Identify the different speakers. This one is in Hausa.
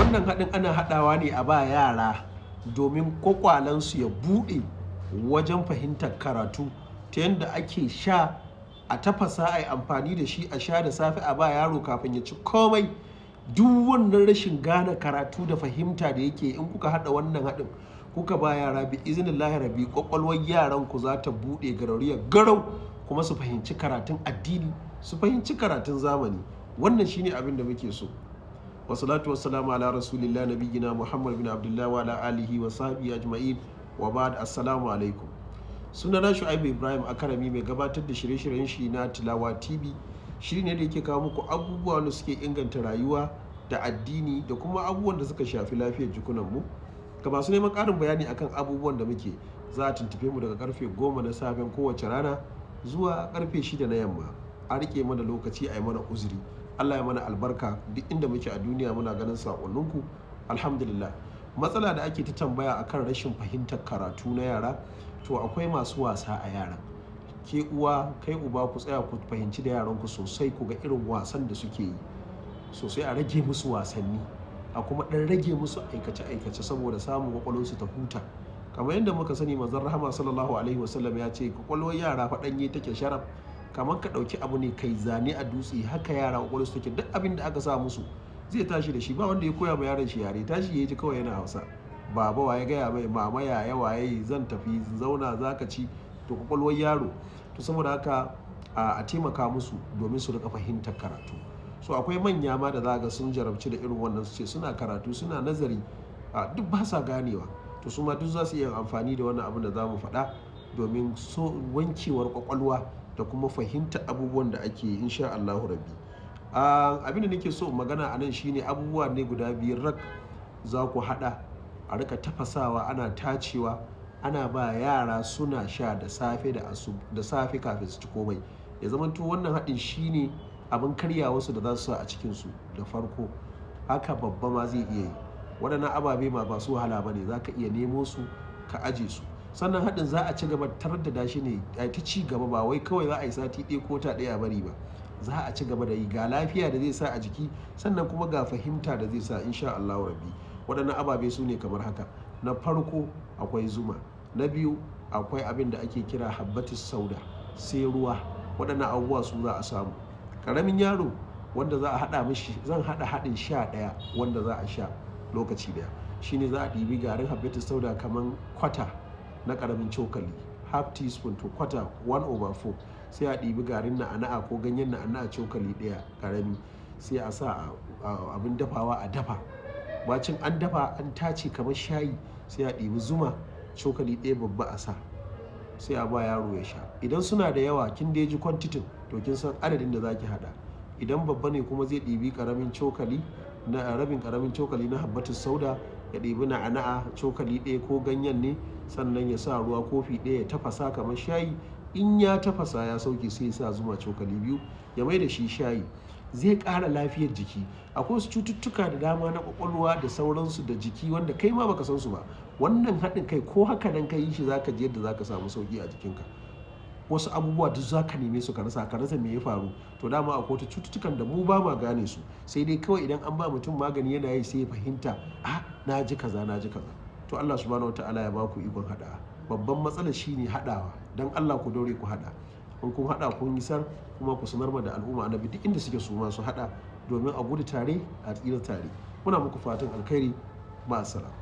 Speaker 1: wannan haɗin ana haɗawa ne a ba yara domin kwakwalansu ya buɗe wajen fahimtar karatu, ta yadda ake sha a tafasa a yi amfani da shi a sha da safe a ba yaro kafin ya ci komai. Duk wannan rashin gane karatu da fahimta da yake, in kuka haɗa wannan haɗin kuka ba yara, bi iznillahi rabbi kwakwalwar yaran ku za ta buɗe garariya garau, kuma su fahimci karatun addini, su fahimci karatun zamani. Wannan shine abin da muke so. Wassalatu wassalamu ala rasulillah nabiyyina Muhammad bin Abdullah wa ala alihi wa sahbihi ajma'in, wa ba'd. Assalamu alaikum. Sunana Shu'aibu Ibrahim Akarami, mai gabatar da shirye-shiryen shi na Tilawa TV. Shiri ne da yake kawo muku abubuwa da suke inganta rayuwa da addini da kuma abubuwan da suka shafi lafiyar jikunanmu. Ga masu neman ƙarin bayani akan abubuwan da muke, za a tuntube mu daga karfe 10 na safen kowace rana zuwa karfe 6 na yamma. A rike mana lokaci, a yi mana uzuri. Allah ya mana albarka. Duk inda muke a duniya muna ganin sakonninku, alhamdulillah. Matsala da ake ta tambaya akan rashin fahimtar karatu na yara, to akwai masu wasa a yaran. Ke uwa, kai uba, ku tsaya ku fahimci da yaranku sosai, ku ga irin wasan da suke yi sosai. A rage musu wasanni, a kuma ɗan rage musu aikace-aikace saboda samun kwakwalwarsu ta huta. Kamar yadda muka sani, manzon rahama sallallahu alaihi wasallam ya ce kwakwalwar yara fa ɗanye take sharaf, kamar ka ɗauki abu ne kai zane a dutse, haka yara kwakwalwarsu take. Duk abin da aka sa musu zai tashi da shi. Ba wanda ya koya ma yaron shi yare, tashi ya ji kawai yana Hausa. Baba waye gaya mai, mama yaya waye, zan tafi zauna zaka ci, to kwakwalwar yaro. To saboda haka a taimaka musu domin su rika fahimtar karatu. So akwai manya ma da za ga sun jarabci da irin wannan, su ce suna karatu suna nazari, duk ba sa ganewa. To su ma duk za su iya amfani da wannan abin da za mu faɗa domin so wankewar kwakwalwa da kuma fahimtar abubuwan da ake yi, insha Allahu rabbi. Abin da nake so magana a nan shine abubuwa ne guda biyar rak za ku haɗa a rika tafasawa, ana tacewa, ana ba yara suna sha da safe da safe kafin su ci komai. Ya zamanto wannan haɗin shine abin karya wasu da za su sa a cikinsu da farko. Haka babba ma zai iya yi. Waɗannan ababe ma ba su wahala ba ne, za ka iya nemo su ka aje su. Sannan haɗin za a ci gaba da shi ne, a ta ci gaba, ba wai kawai za a yi sati ɗaya ko ta ɗaya a bari ba. Za a ci gaba da yi, ga lafiya da zai sa a jiki, sannan kuma ga fahimta da zai sa, insha Allahu rabbi. Waɗannan ababe su ne kamar haka. Na farko akwai zuma, na biyu akwai abin da ake kira habbatus sauda, sai ruwa. Waɗannan abubuwa su za a samu. Ƙaramin yaro wanda za a haɗa mishi, zan haɗa haɗin sha ɗaya wanda za a sha lokaci ɗaya. Shine za a ɗibi garin habbatus sauda kamar kwata na ƙaramin cokali, half teaspoon to kwata 1/4. Sai a ɗibi garin na'ana'a ko ganyen na'ana'a cokali ɗaya ƙarami, sai a sa abin dafawa a dafa. Bacin an dafa an tace kamar shayi, sai a ɗibi zuma cokali ɗaya babba a sa, sai a ba yaro ya sha. Idan suna da yawa, kin da ji kwantitin, to kin san adadin da zaki hada. Idan babba ne kuma zai ɗibi ƙaramin cokali na rabin ƙaramin cokali na habbatus sauda, ya ɗibi na'ana'a cokali ɗaya ko ganyen ne, sannan ya sa ruwa kofi ɗaya ya tafasa kamar shayi. In ya tafasa ya sauke, sai ya sa zuma cokali 2, ya mai da shi shayi. Zai ƙara lafiyar jiki. Akwai wasu cututtuka da dama na kwakwalwa da sauransu da jiki wanda kai ma baka san su ba. Wannan haɗin kai ko haka nan ka yi shi, zaka ji yadda zaka samu sauki a jikinka. Wasu abubuwa duk zaka neme su ka rasa me ya faru. To dama akwai wata cututtukan da mu ba ma gane su, sai dai kawai idan an ba mutum magani yana yi, sai ya fahimta, na ji kaza. To Allah subhanahu wataala ya baku ikon haɗawa. Babban matsalar shine haɗawa. Dan Allah ku daure ku haɗa. In kun haɗa kun yi sar, kuma ku sanar da al'umma annabi duk inda suke su ma su haɗa, domin a gudu tare a tsira tare. Muna muku fatan alkhairi. Ma'assalam.